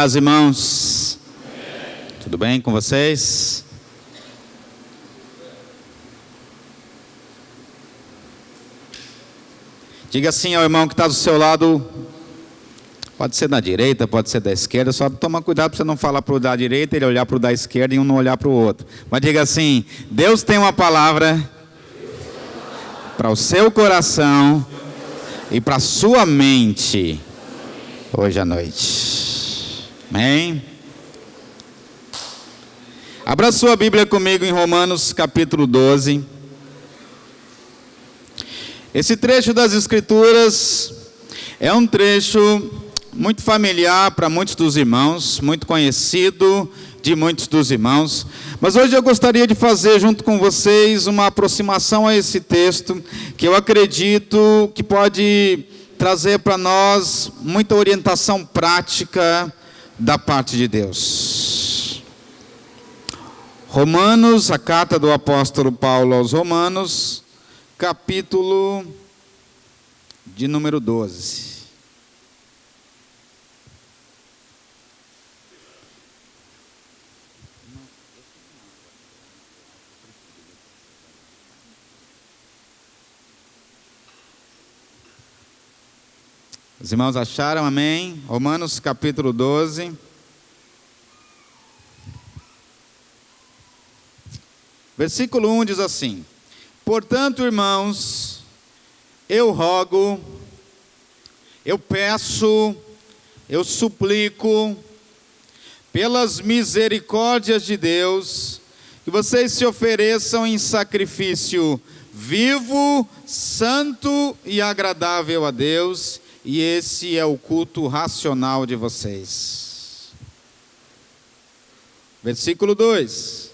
paz, irmãos. Tudo bem com vocês? Diga assim ao irmão que está do seu lado, pode ser da direita, pode ser da esquerda, só toma cuidado para você não falar para o da direita, ele olhar para o da esquerda e um não olhar para o outro. Mas diga assim: Deus tem uma palavra para o seu coração e para a sua mente hoje à noite. Amém? Abra sua Bíblia comigo em Romanos capítulo 12. Esse trecho das Escrituras é um trecho muito familiar para muitos dos irmãos, muito conhecido de muitos dos irmãos. Mas hoje eu gostaria de fazer junto com vocês uma aproximação a esse texto, que eu acredito que pode trazer para nós muita orientação prática da parte de Deus. Romanos, a carta do apóstolo Paulo aos Romanos, capítulo de número 12. Os irmãos acharam? Amém? Romanos capítulo 12. Versículo 1 diz assim: Portanto, irmãos, eu rogo, eu peço, eu suplico, pelas misericórdias de Deus, que vocês se ofereçam em sacrifício vivo, santo e agradável a Deus, e esse é o culto racional de vocês. Versículo 2: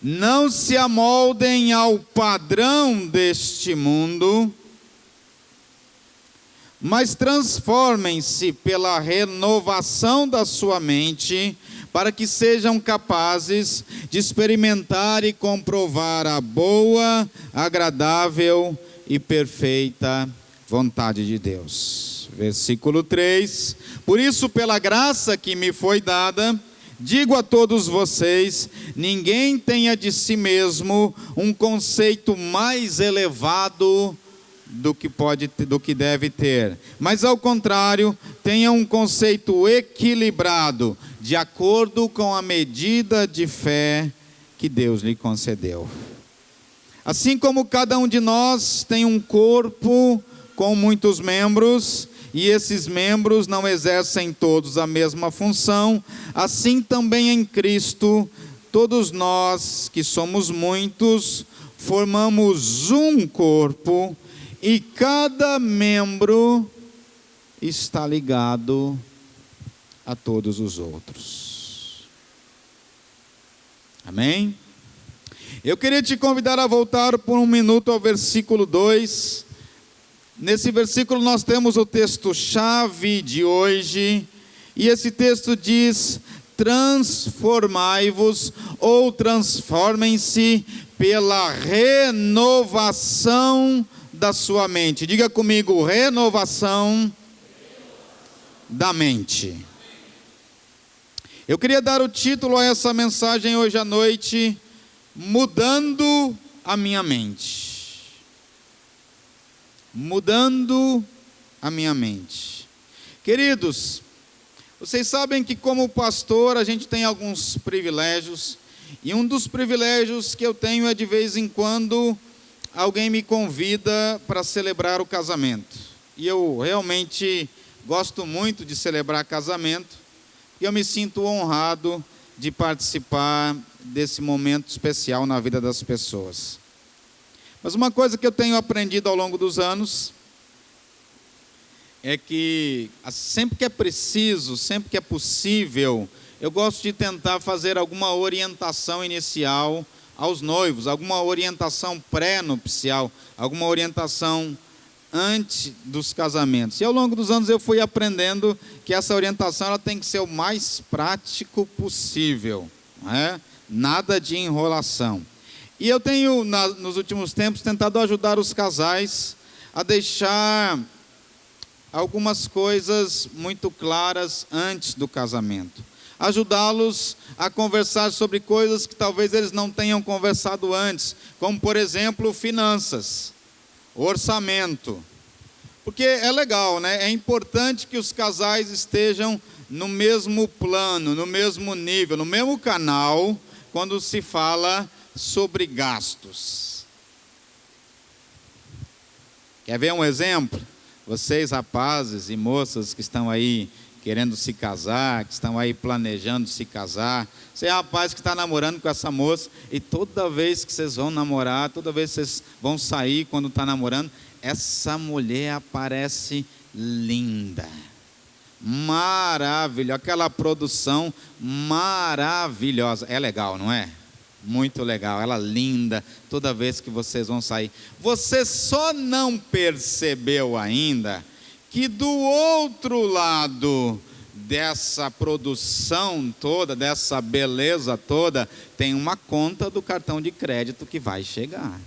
Não se amoldem ao padrão deste mundo, mas transformem-se pela renovação da sua mente, para que sejam capazes de experimentar e comprovar a boa, agradável e perfeita vontade de Deus. Versículo 3: Por isso, pela graça que me foi dada, digo a todos vocês, ninguém tenha de si mesmo um conceito mais elevado do que deve ter, mas ao contrário, tenha um conceito equilibrado, de acordo com a medida de fé que Deus lhe concedeu. Assim como cada um de nós tem um corpo com muitos membros, e esses membros não exercem todos a mesma função, assim também em Cristo, todos nós que somos muitos, formamos um corpo, e cada membro está ligado a todos os outros. Amém? Eu queria te convidar a voltar por um minuto ao versículo 2. Nesse versículo nós temos o texto-chave de hoje, e esse texto diz: transformai-vos, ou transformem-se pela renovação da sua mente. Diga comigo: renovação da mente. Eu queria dar o título a essa mensagem hoje à noite: mudando a minha mente. Mudando a minha mente. Queridos, vocês sabem que como pastor a gente tem alguns privilégios, e um dos privilégios que eu tenho é de vez em quando alguém me convida para celebrar o casamento. E eu realmente gosto muito de celebrar casamento, e eu me sinto honrado de participar desse momento especial na vida das pessoas. Mas uma coisa que eu tenho aprendido ao longo dos anos é que sempre que é preciso, sempre que é possível, eu gosto de tentar fazer alguma orientação inicial aos noivos, alguma orientação pré-nupcial, alguma orientação antes dos casamentos. E ao longo dos anos eu fui aprendendo que essa orientação ela tem que ser o mais prático possível, não é? Nada de enrolação. E eu tenho, nos últimos tempos, tentado ajudar os casais a deixar algumas coisas muito claras antes do casamento. Ajudá-los a conversar sobre coisas que talvez eles não tenham conversado antes, como, por exemplo, finanças, orçamento. Porque é legal, né? É importante que os casais estejam no mesmo plano, no mesmo nível, no mesmo canal, quando se fala sobre gastos. Quer ver um exemplo? Vocês, rapazes e moças que estão aí querendo se casar, que estão aí planejando se casar, você é rapaz que está namorando com essa moça, e toda vez que vocês vão namorar, toda vez que vocês vão sair quando está namorando, essa mulher aparece linda, maravilhosa, aquela produção maravilhosa. É legal, não é? Muito legal, ela linda, toda vez que vocês vão sair. Você só não percebeu ainda que do outro lado dessa produção toda, dessa beleza toda, tem uma conta do cartão de crédito que vai chegar.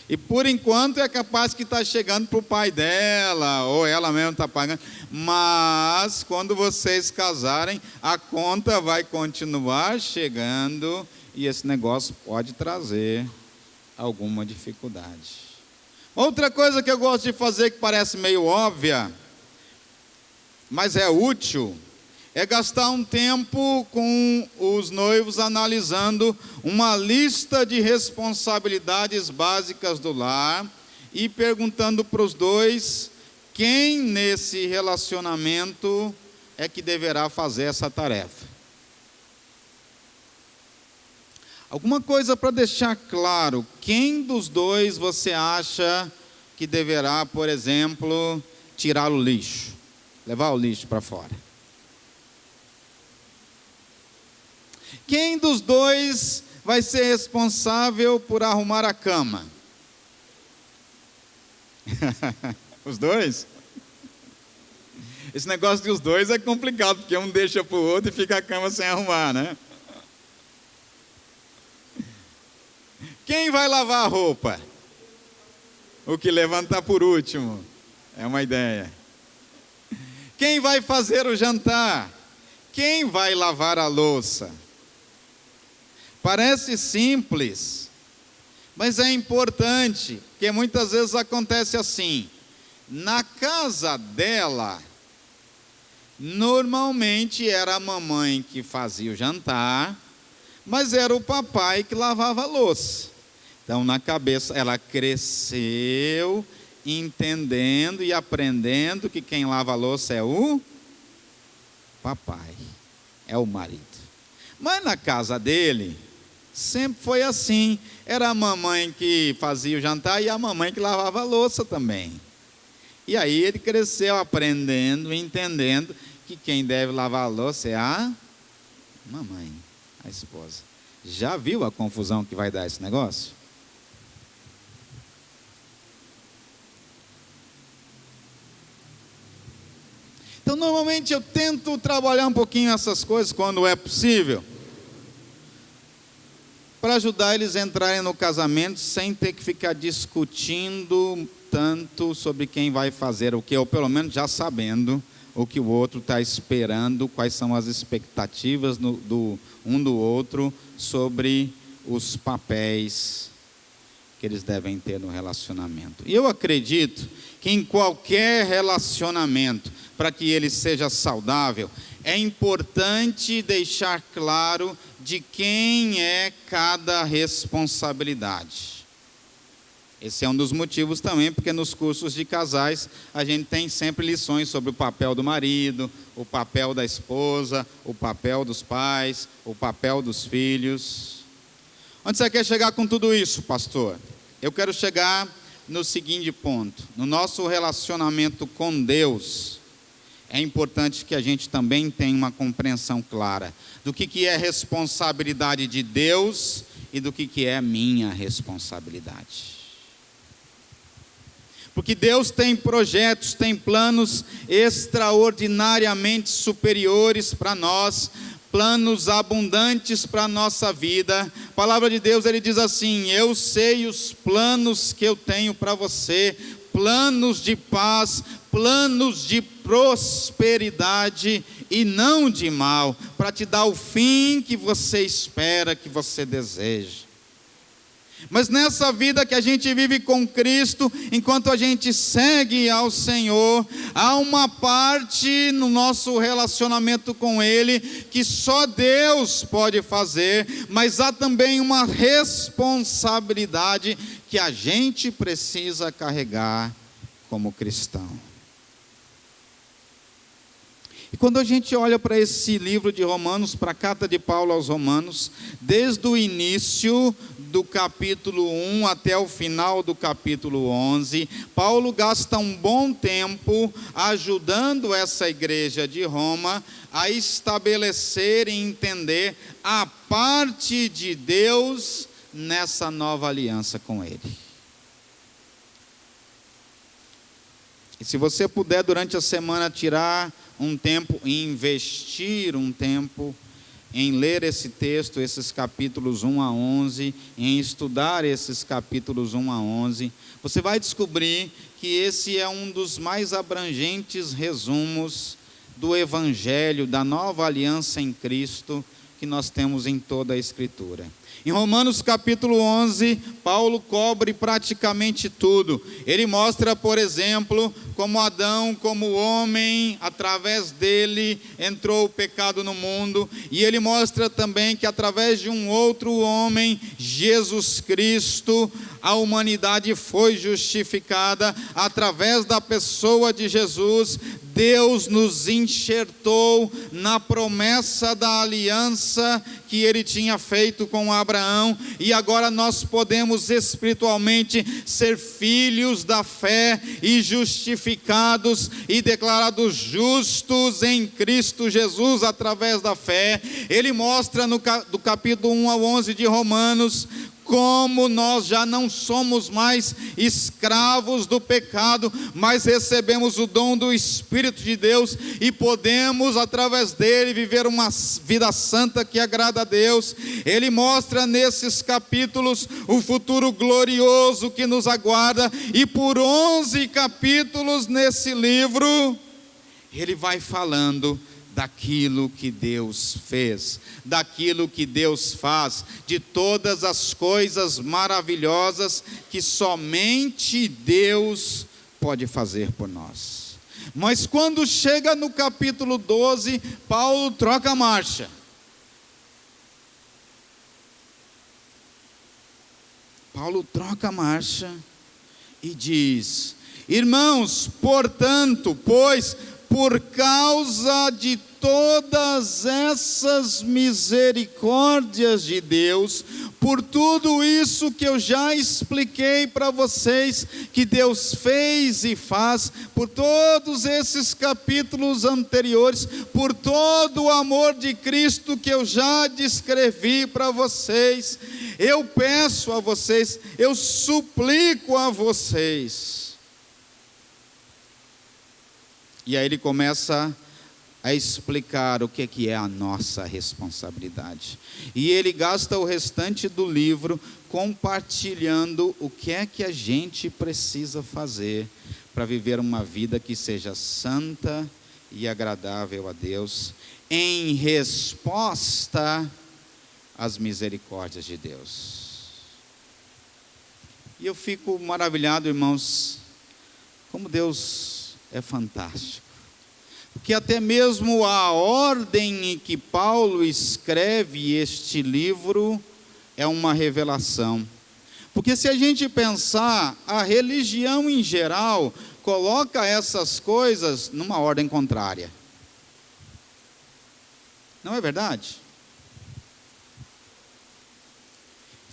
E por enquanto é capaz que está chegando para o pai dela, ou ela mesma está pagando. Mas quando vocês casarem, a conta vai continuar chegando e esse negócio pode trazer alguma dificuldade. Outra coisa que eu gosto de fazer, que parece meio óbvia, mas é útil, é gastar um tempo com os noivos analisando uma lista de responsabilidades básicas do lar e perguntando para os dois quem nesse relacionamento é que deverá fazer essa tarefa. Alguma coisa para deixar claro, quem dos dois você acha que deverá, por exemplo, tirar o lixo, levar o lixo para fora? Quem dos dois vai ser responsável por arrumar a cama? Os dois? Esse negócio de os dois é complicado, porque um deixa para o outro e fica a cama sem arrumar, né? Quem vai lavar a roupa? O que levanta por último. É uma ideia. Quem vai fazer o jantar? Quem vai lavar a louça? Parece simples, mas é importante, porque muitas vezes acontece assim. Na casa dela, normalmente era a mamãe que fazia o jantar, mas era o papai que lavava a louça. Então, na cabeça, ela cresceu entendendo e aprendendo que quem lava a louça é o papai, é o marido. Mas na casa dele, sempre foi assim. Era a mamãe que fazia o jantar e a mamãe que lavava a louça também. E aí ele cresceu aprendendo e entendendo que quem deve lavar a louça é a mamãe, a esposa. Já viu a confusão que vai dar esse negócio? Então, normalmente eu tento trabalhar um pouquinho essas coisas quando é possível, para ajudar eles a entrarem no casamento sem ter que ficar discutindo tanto sobre quem vai fazer o que, ou pelo menos já sabendo o que o outro está esperando, quais são as expectativas um do outro sobre os papéis que eles devem ter no relacionamento. E eu acredito que em qualquer relacionamento, para que ele seja saudável, é importante deixar claro de quem é cada responsabilidade. Esse é um dos motivos também, porque nos cursos de casais a gente tem sempre lições sobre o papel do marido, o papel da esposa, o papel dos pais, o papel dos filhos. Onde você quer chegar com tudo isso, pastor? Eu quero chegar no seguinte ponto: no nosso relacionamento com Deus, é importante que a gente também tenha uma compreensão clara do que é responsabilidade de Deus e do que é minha responsabilidade. Porque Deus tem projetos, tem planos extraordinariamente superiores para nós, planos abundantes para a nossa vida. A palavra de Deus, ele diz assim: eu sei os planos que eu tenho para você, planos de paz, planos de prosperidade e não de mal, para te dar o fim que você espera, que você deseja. Mas nessa vida que a gente vive com Cristo, enquanto a gente segue ao Senhor, há uma parte no nosso relacionamento com Ele que só Deus pode fazer, mas há também uma responsabilidade que a gente precisa carregar como cristão. E quando a gente olha para esse livro de Romanos, para a carta de Paulo aos Romanos, desde o início do capítulo 1 até o final do capítulo 11, Paulo gasta um bom tempo ajudando essa igreja de Roma a estabelecer e entender a parte de Deus nessa nova aliança com Ele. E se você puder durante a semana tirar um tempo e investir um tempo em ler esse texto, esses capítulos 1 a 11, em estudar esses capítulos 1 a 11, você vai descobrir que esse é um dos mais abrangentes resumos do Evangelho, da nova aliança em Cristo que nós temos em toda a Escritura. Em Romanos capítulo 11, Paulo cobre praticamente tudo. Ele mostra, por exemplo, como Adão, como homem, através dele entrou o pecado no mundo. E ele mostra também que através de um outro homem, Jesus Cristo, a humanidade foi justificada. Através da pessoa de Jesus, Deus nos enxertou na promessa da aliança que Ele tinha feito com Abraão, e agora nós podemos espiritualmente ser filhos da fé e justificados e declarados justos em Cristo Jesus através da fé. Ele mostra do capítulo 1 ao 11 de Romanos, como nós já não somos mais escravos do pecado, mas recebemos o dom do Espírito de Deus e podemos, através dele, viver uma vida santa que agrada a Deus. Ele mostra nesses capítulos o futuro glorioso que nos aguarda, e por 11 capítulos nesse livro, ele vai falando daquilo que Deus fez, daquilo que Deus faz, de todas as coisas maravilhosas que somente Deus pode fazer por nós. Mas quando chega no capítulo 12, Paulo troca a marcha. Paulo troca a marcha e diz: irmãos, portanto, pois por causa de todas essas misericórdias de Deus, por tudo isso que eu já expliquei para vocês, que Deus fez e faz, por todos esses capítulos anteriores, por todo o amor de Cristo que eu já descrevi para vocês, eu peço a vocês, eu suplico a vocês. E aí ele começa a explicar o que é a nossa responsabilidade. E ele gasta o restante do livro compartilhando o que é que a gente precisa fazer para viver uma vida que seja santa e agradável a Deus, em resposta às misericórdias de Deus. E eu fico maravilhado, irmãos, como Deus é fantástico, porque até mesmo a ordem em que Paulo escreve este livro é uma revelação. Porque se a gente pensar, a religião em geral coloca essas coisas numa ordem contrária. Não é verdade?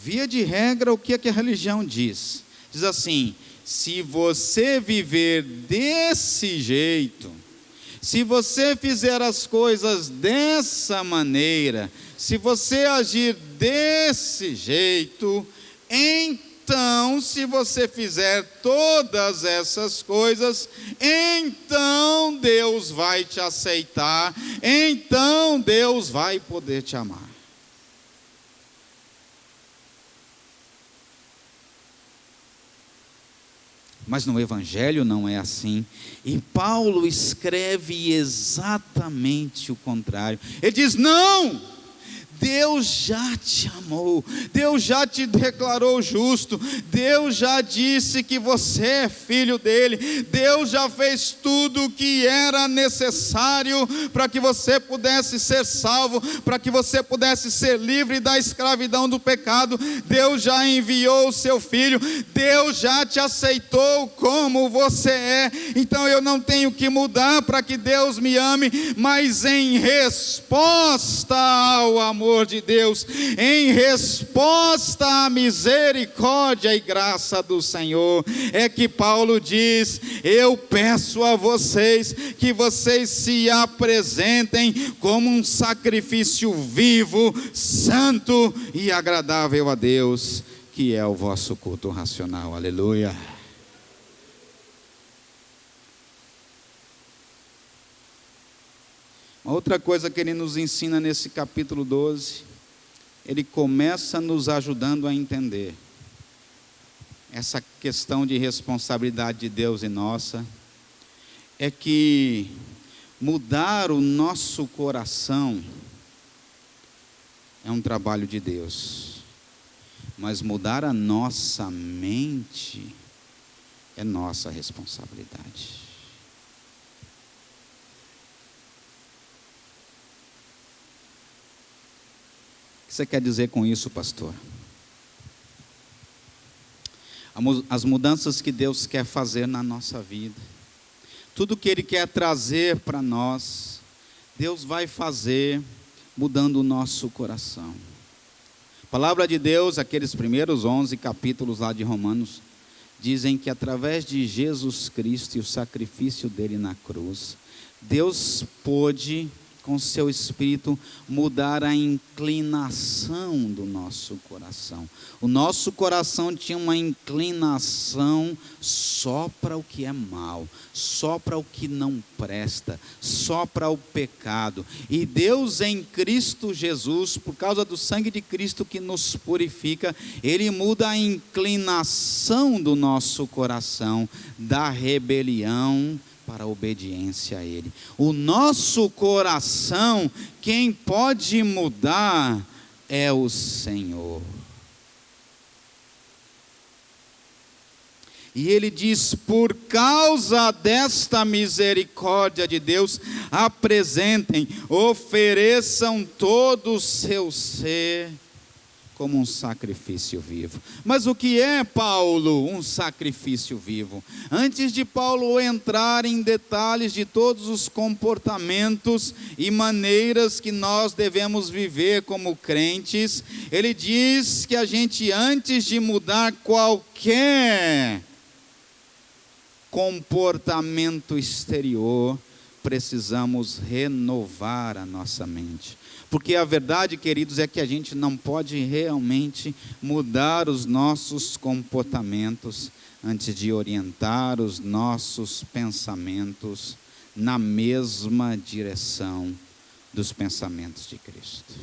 Via de regra, o que é que a religião diz? Diz assim: se você viver desse jeito, se você fizer as coisas dessa maneira, se você agir desse jeito, então, se você fizer todas essas coisas, então Deus vai te aceitar, então Deus vai poder te amar. Mas no Evangelho não é assim. E Paulo escreve exatamente o contrário. Ele diz: não! Deus já te amou, Deus já te declarou justo, Deus já disse que você é filho dele, Deus já fez tudo o que era necessário para que você pudesse ser salvo, para que você pudesse ser livre da escravidão do pecado. Deus já enviou o seu filho, Deus já te aceitou como você é. Então eu não tenho que mudar para que Deus me ame, mas em resposta ao amor de Deus, em resposta à misericórdia e graça do Senhor, é que Paulo diz: eu peço a vocês que vocês se apresentem como um sacrifício vivo, santo e agradável a Deus, que é o vosso culto racional. Aleluia. Outra coisa que ele nos ensina nesse capítulo 12, ele começa nos ajudando a entender essa questão de responsabilidade de Deus e nossa, é que mudar o nosso coração é um trabalho de Deus, mas mudar a nossa mente é nossa responsabilidade. O que você quer dizer com isso, pastor? As mudanças que Deus quer fazer na nossa vida, tudo que Ele quer trazer para nós, Deus vai fazer mudando o nosso coração. A palavra de Deus, aqueles primeiros 11 capítulos lá de Romanos, dizem que através de Jesus Cristo e o sacrifício dele na cruz, Deus pôde, com seu Espírito, mudar a inclinação do nosso coração. O nosso coração tinha uma inclinação só para o que é mal, só para o que não presta, só para o pecado. E Deus em Cristo Jesus, por causa do sangue de Cristo que nos purifica, Ele muda a inclinação do nosso coração, da rebelião para a obediência a Ele. O nosso coração, quem pode mudar é o Senhor. E Ele diz: por causa desta misericórdia de Deus, apresentem, ofereçam todo o seu ser como um sacrifício vivo. Mas o que é, Paulo, um sacrifício vivo? Antes de Paulo entrar em detalhes de todos os comportamentos e maneiras que nós devemos viver como crentes, ele diz que a gente, antes de mudar qualquer comportamento exterior, precisamos renovar a nossa mente. Porque a verdade, queridos, é que a gente não pode realmente mudar os nossos comportamentos antes de orientar os nossos pensamentos na mesma direção dos pensamentos de Cristo.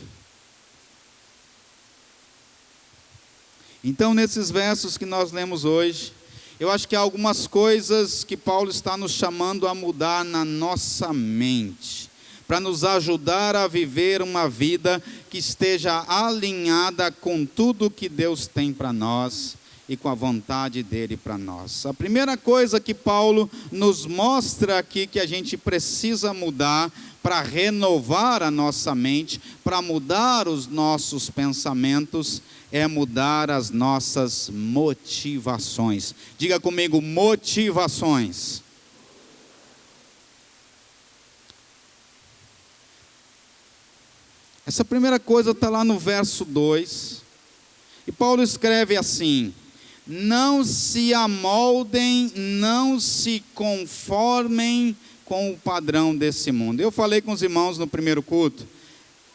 Então, nesses versos que nós lemos hoje, eu acho que há algumas coisas que Paulo está nos chamando a mudar na nossa mente, para nos ajudar a viver uma vida que esteja alinhada com tudo que Deus tem para nós e com a vontade dele para nós. A primeira coisa que Paulo nos mostra aqui que a gente precisa mudar para renovar a nossa mente, para mudar os nossos pensamentos, é mudar as nossas motivações. Diga comigo: motivações. Essa primeira coisa está lá no verso 2, e Paulo escreve assim: não se amoldem, não se conformem com o padrão desse mundo. Eu falei com os irmãos no primeiro culto,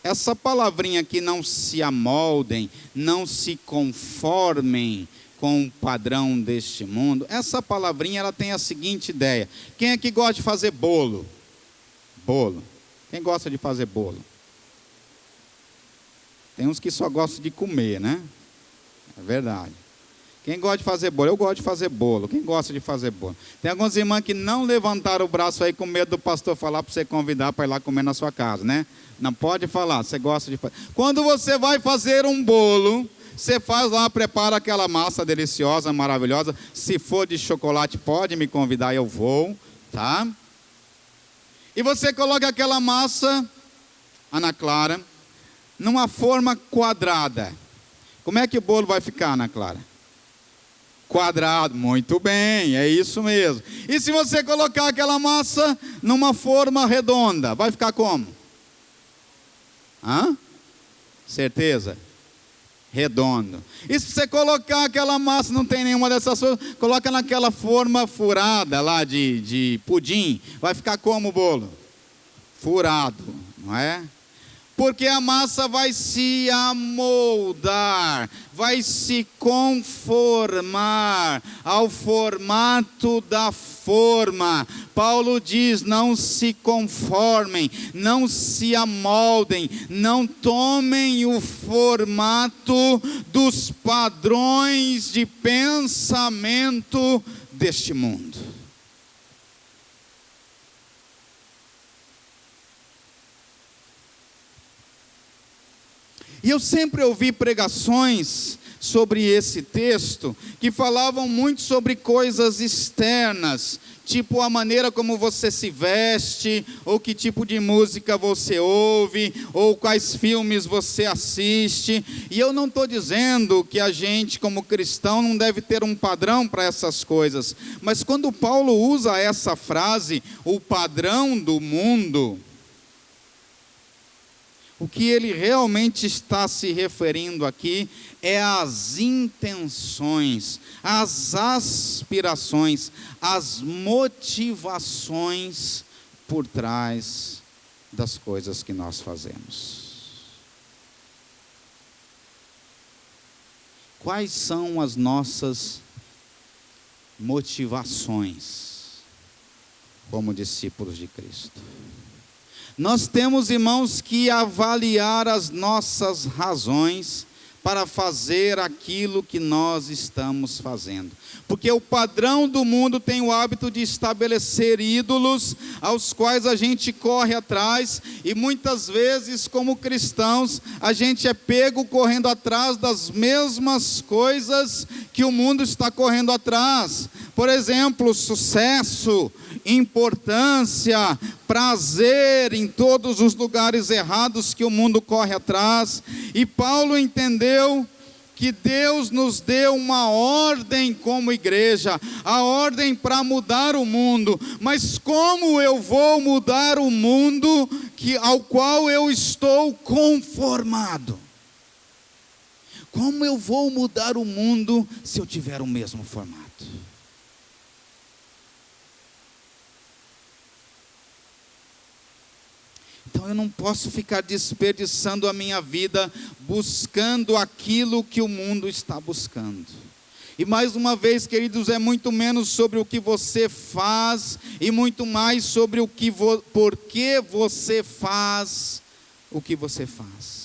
essa palavrinha aqui, não se amoldem, não se conformem com o padrão deste mundo, essa palavrinha ela tem a seguinte ideia: quem é que gosta de fazer bolo? Bolo. Quem gosta de fazer bolo? Tem uns que só gostam de comer, né? É verdade. Quem gosta de fazer bolo? Eu gosto de fazer bolo. Quem gosta de fazer bolo? Tem algumas irmãs que não levantaram o braço aí com medo do pastor falar para você convidar para ir lá comer na sua casa, né? Não pode falar, você gosta de fazer. Quando você vai fazer um bolo, você faz lá, prepara aquela massa deliciosa, maravilhosa. Se for de chocolate, pode me convidar, eu vou, tá? E você coloca aquela massa, Ana Clara, numa forma quadrada. Como é que o bolo vai ficar, Ana Clara? Quadrado, muito bem, é isso mesmo. E se você colocar aquela massa numa forma redonda, vai ficar como? Certeza? Redondo. E se você colocar aquela massa, não tem nenhuma dessas coisas, coloca naquela forma furada lá de pudim, vai ficar como o bolo? Furado, não é? Porque a massa vai se amoldar, vai se conformar ao formato da forma. Paulo diz: não se conformem, não se amoldem, não tomem o formato dos padrões de pensamento deste mundo. E eu sempre ouvi pregações sobre esse texto, que falavam muito sobre coisas externas, tipo a maneira como você se veste, ou que tipo de música você ouve, ou quais filmes você assiste. E eu não estou dizendo que a gente, como cristão, não deve ter um padrão para essas coisas, mas quando Paulo usa essa frase, o padrão do mundo, o que ele realmente está se referindo aqui é às intenções, às aspirações, às motivações por trás das coisas que nós fazemos. Quais são as nossas motivações como discípulos de Cristo? Nós temos, irmãos, que avaliar as nossas razões para fazer aquilo que nós estamos fazendo. Porque o padrão do mundo tem o hábito de estabelecer ídolos aos quais a gente corre atrás, e muitas vezes, como cristãos, a gente é pego correndo atrás das mesmas coisas que o mundo está correndo atrás. Por exemplo, sucesso, importância, prazer em todos os lugares errados que o mundo corre atrás. E Paulo entendeu que Deus nos deu uma ordem como igreja, a ordem para mudar o mundo. Mas como eu vou mudar o mundo ao qual eu estou conformado? Como eu vou mudar o mundo se eu tiver o mesmo formato? Então eu não posso ficar desperdiçando a minha vida buscando aquilo que o mundo está buscando. E mais uma vez, queridos, é muito menos sobre o que você faz e muito mais sobre por que você faz o que você faz.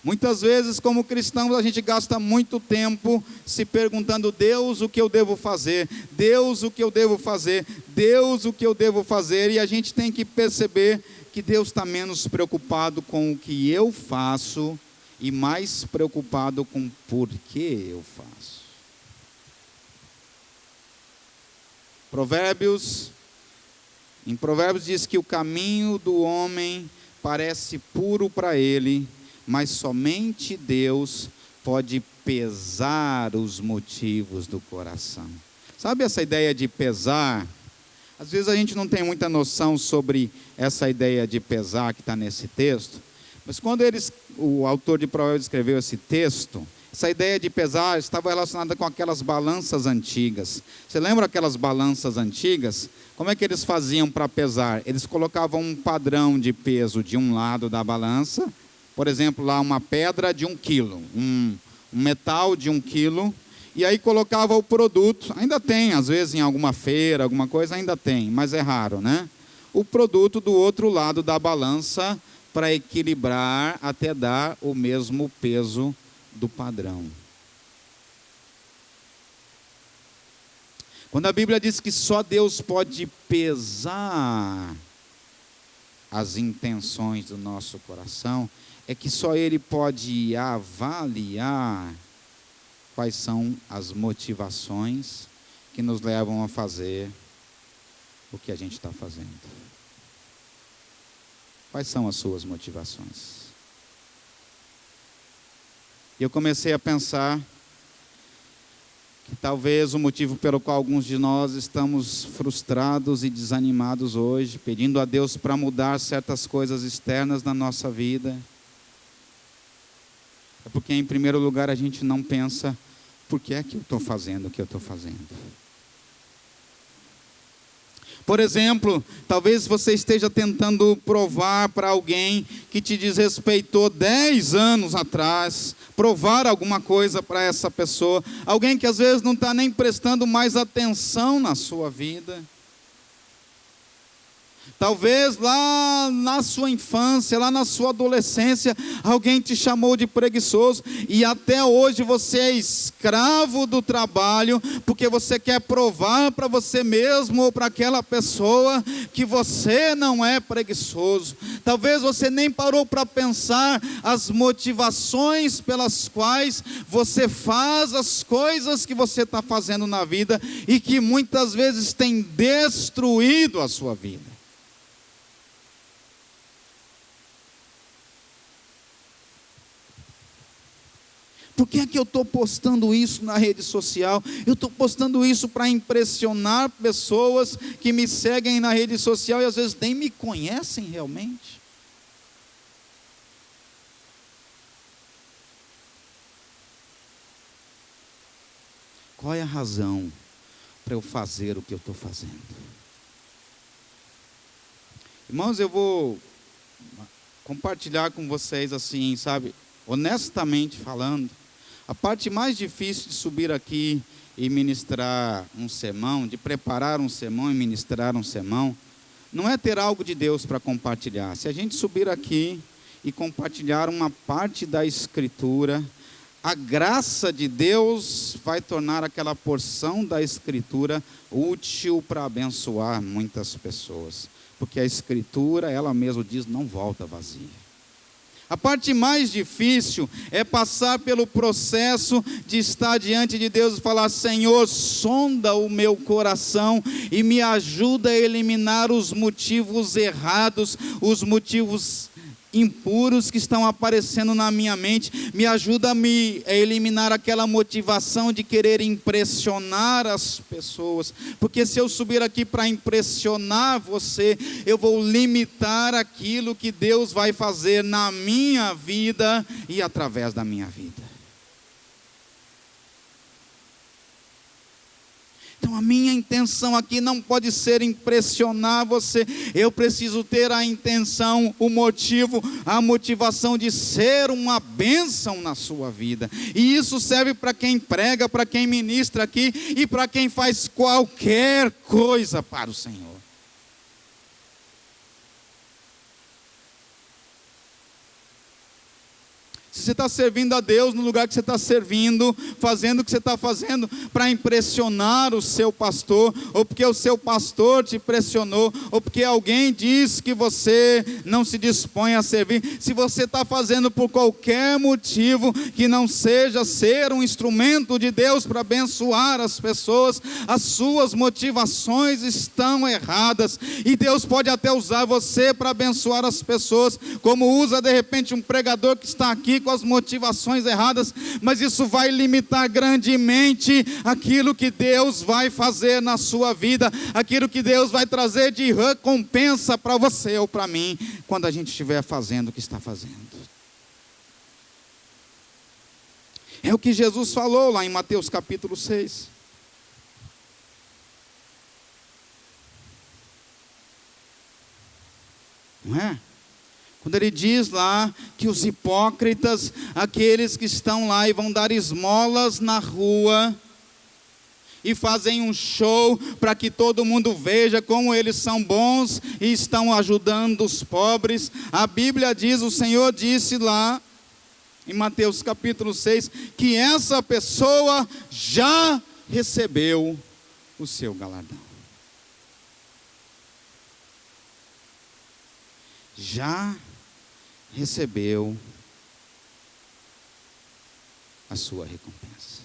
Muitas vezes, como cristãos, a gente gasta muito tempo se perguntando: Deus, o que eu devo fazer? Deus, o que eu devo fazer? Deus, o que eu devo fazer? E a gente tem que perceber que Deus está menos preocupado com o que eu faço e mais preocupado com por que eu faço. Em Provérbios diz que o caminho do homem parece puro para ele, mas somente Deus pode pesar os motivos do coração. Sabe essa ideia de pesar? Às vezes a gente não tem muita noção sobre essa ideia de pesar que está nesse texto, mas quando o autor de Provérbios escreveu esse texto, essa ideia de pesar estava relacionada com aquelas balanças antigas. Você lembra aquelas balanças antigas? Como é que eles faziam para pesar? Eles colocavam um padrão de peso de um lado da balança. Por exemplo, lá uma pedra de 1 quilo, um metal de 1 quilo, e aí colocava o produto, ainda tem, às vezes em alguma feira, alguma coisa, ainda tem, mas é raro, né? O produto do outro lado da balança para equilibrar até dar o mesmo peso do padrão. Quando a Bíblia diz que só Deus pode pesar as intenções do nosso coração, é que só Ele pode avaliar quais são as motivações que nos levam a fazer o que a gente está fazendo. Quais são as suas motivações? E eu comecei a pensar que talvez o motivo pelo qual alguns de nós estamos frustrados e desanimados hoje, pedindo a Deus para mudar certas coisas externas na nossa vida, é porque, em primeiro lugar, a gente não pensa: por que é que eu estou fazendo o que eu estou fazendo? Por exemplo, talvez você esteja tentando provar para alguém que te desrespeitou 10 anos atrás, provar alguma coisa para essa pessoa, alguém que às vezes não está nem prestando mais atenção na sua vida. Talvez lá na sua infância, lá na sua adolescência, alguém te chamou de preguiçoso e até hoje você é escravo do trabalho, porque você quer provar para você mesmo ou para aquela pessoa que você não é preguiçoso. Talvez você nem parou para pensar as motivações pelas quais você faz as coisas que você está fazendo na vida e que muitas vezes tem destruído a sua vida. Por que é que eu estou postando isso na rede social? Eu estou postando isso para impressionar pessoas que me seguem na rede social e às vezes nem me conhecem realmente. Qual é a razão para eu fazer o que eu estou fazendo? Irmãos, eu vou compartilhar com vocês assim, sabe, honestamente falando, a parte mais difícil de subir aqui e ministrar um sermão, de preparar um sermão e ministrar um sermão, não é ter algo de Deus para compartilhar. Se a gente subir aqui e compartilhar uma parte da Escritura, a graça de Deus vai tornar aquela porção da Escritura útil para abençoar muitas pessoas. Porque a Escritura, ela mesma diz, não volta vazia. A parte mais difícil é passar pelo processo de estar diante de Deus e falar: Senhor, sonda o meu coração e me ajuda a eliminar os motivos errados, os motivos impuros que estão aparecendo na minha mente. Me ajuda a eliminar aquela motivação de querer impressionar as pessoas, porque se eu subir aqui para impressionar você, eu vou limitar aquilo que Deus vai fazer na minha vida e através da minha vida. Então a minha intenção aqui não pode ser impressionar você. Eu preciso ter a intenção, o motivo, a motivação de ser uma bênção na sua vida. E isso serve para quem prega, para quem ministra aqui e para quem faz qualquer coisa para o Senhor. Se você está servindo a Deus no lugar que você está servindo, fazendo o que você está fazendo para impressionar o seu pastor, ou porque o seu pastor te pressionou, ou porque alguém disse que você não se dispõe a servir, se você está fazendo por qualquer motivo que não seja ser um instrumento de Deus para abençoar as pessoas, as suas motivações estão erradas, e Deus pode até usar você para abençoar as pessoas, como usa de repente um pregador que está aqui com as motivações erradas, mas isso vai limitar grandemente aquilo que Deus vai fazer na sua vida, aquilo que Deus vai trazer de recompensa para você ou para mim, quando a gente estiver fazendo o que está fazendo. É o que Jesus falou lá em Mateus capítulo 6. Não é? Quando ele diz lá que os hipócritas, aqueles que estão lá e vão dar esmolas na rua, e fazem um show para que todo mundo veja como eles são bons e estão ajudando os pobres. A Bíblia diz, o Senhor disse lá, em Mateus capítulo 6, que essa pessoa já recebeu o seu galardão. Já recebeu a sua recompensa.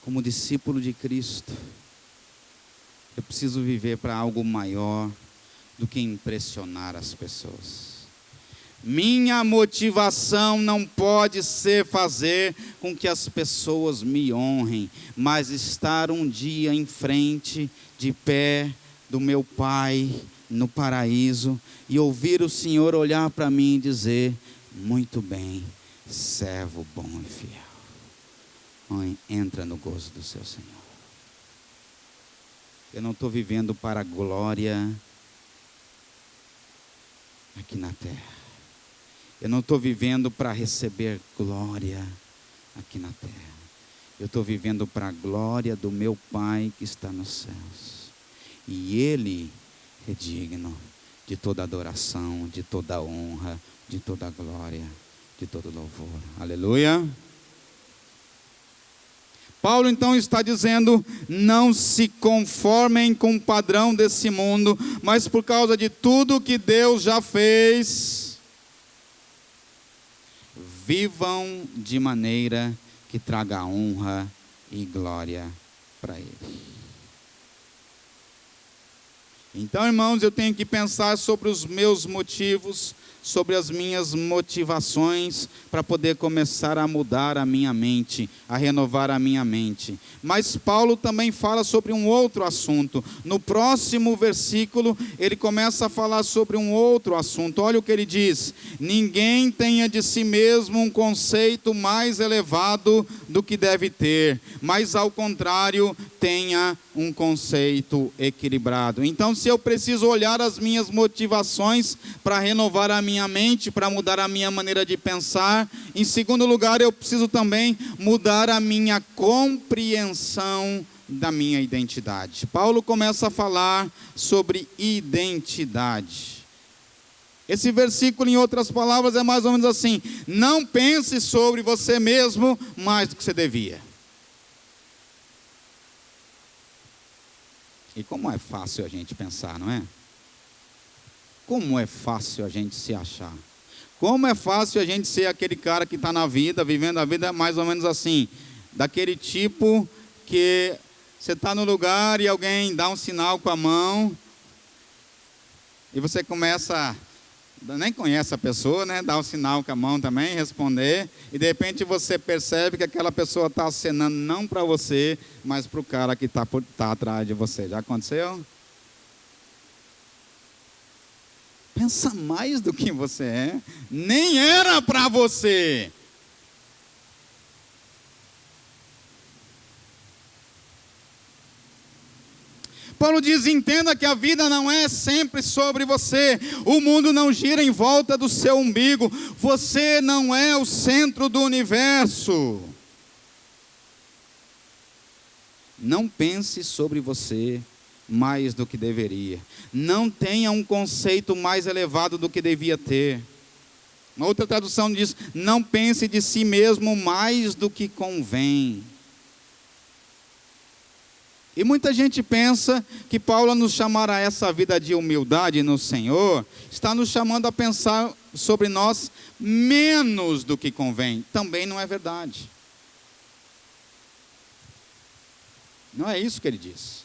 Como discípulo de Cristo, eu preciso viver para algo maior do que impressionar as pessoas. Minha motivação não pode ser fazer com que as pessoas me honrem, mas estar um dia em frente, de pé, do meu Pai no paraíso, e ouvir o Senhor olhar para mim e dizer: muito bem, servo bom e fiel. Mãe, entra no gozo do seu Senhor. Eu não estou vivendo para a glória aqui na terra. Eu não estou vivendo para receber glória aqui na terra. Eu estou vivendo para a glória do meu Pai que está nos céus. E Ele é digno de toda adoração, de toda honra, de toda glória, de todo louvor. Aleluia. Paulo então está dizendo: não se conformem com o padrão desse mundo, mas por causa de tudo que Deus já fez, vivam de maneira que traga honra e glória para Ele. Então, irmãos, eu tenho que pensar sobre os meus motivos, sobre as minhas motivações, para poder começar a mudar a minha mente, a renovar a minha mente. Mas Paulo também fala sobre um outro assunto. No próximo versículo, ele começa a falar sobre um outro assunto. Olha o que ele diz: ninguém tenha de si mesmo um conceito mais elevado do que deve ter, mas ao contrário, tenha um conceito equilibrado. Então, se eu preciso olhar as minhas motivações para renovar a minha mente, para mudar a minha maneira de pensar, em segundo lugar, eu preciso também mudar a minha compreensão da minha identidade. Paulo começa a falar sobre identidade. Esse versículo, em outras palavras, é mais ou menos assim: não pense sobre você mesmo mais do que você devia. E como é fácil a gente pensar, não é? Como é fácil a gente se achar. Como é fácil a gente ser aquele cara que está na vida, vivendo a vida mais ou menos assim. Daquele tipo que você está no lugar e alguém dá um sinal com a mão. E você começa, nem conhece a pessoa, né? Dá um sinal com a mão também, responder. E de repente você percebe que aquela pessoa está acenando não para você, mas para o cara que está atrás de você. Já aconteceu? Pensa mais do que você é. Nem era para você. Paulo diz: entenda que a vida não é sempre sobre você. O mundo não gira em volta do seu umbigo. Você não é o centro do universo. Não pense sobre você mais do que deveria. Não tenha um conceito mais elevado do que devia ter. Uma outra tradução diz: não pense de si mesmo mais do que convém. E muita gente pensa que Paulo, nos chamar a essa vida de humildade no Senhor, está nos chamando a pensar sobre nós menos do que convém. Também não é verdade. Não é isso que ele diz.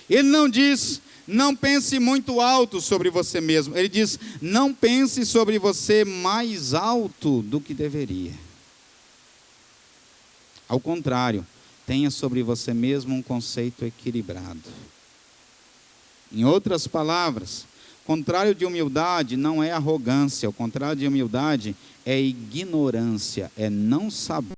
Ele não diz: não pense muito alto sobre você mesmo. Ele diz: não pense sobre você mais alto do que deveria. Ao contrário, tenha sobre você mesmo um conceito equilibrado. Em outras palavras, contrário de humildade não é arrogância. O contrário de humildade é ignorância, é não saber